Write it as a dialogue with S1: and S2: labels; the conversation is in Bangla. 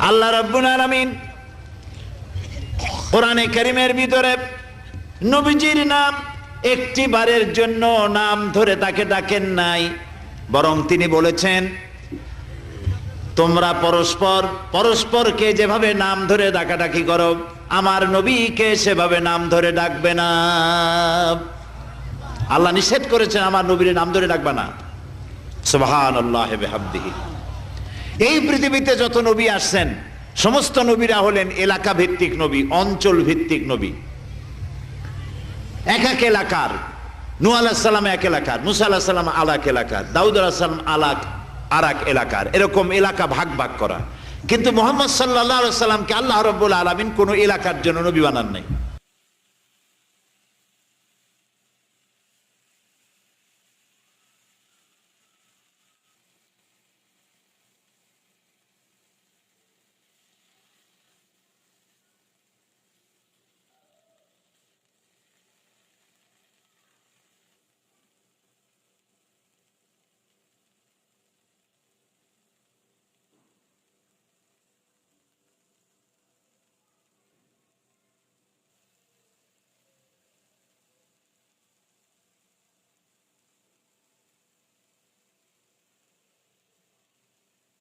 S1: আল্লাহ রাব্বুল আলামিন কোরআনে কারীমের ভিতরে নবীজির নাম একটি বারের জন্য নাম ধরে তাকে ডাকেন নাই, বরং তিনি বলেছেন তোমরা পরস্পর পরস্পরকে যেভাবে নাম ধরে ডাকাডাকি করো আমার নবীকে সেভাবে নাম ধরে ডাকবে না। আল্লাহ নিষেধ করেছেন আমার নবীর নাম ধরে ডাকবে না। সুবহানাল্লাহি ওয়া বিহামদিহি। এই পৃথিবীতে যত নবী আসছেন সমস্ত নবীরা হলেন এলাকা ভিত্তিক নবী, অঞ্চল ভিত্তিক নবী। এক এক এলাকার, নূহ আলাইহিস সালাম এক এলাকার, মুসা আলাইহিস সালাম আলাক এলাকার, দাউদ আলাইহিস সালাম আরাক এলাকার, এরকম এলাকা ভাগ ভাগ করা। কিন্তু মুহাম্মদ সাল্লাল্লাহু আলাইহি ওয়াসাল্লামকে আল্লাহ রাব্বুল আলামিন কোন এলাকার জন্য নবী বানান নাই।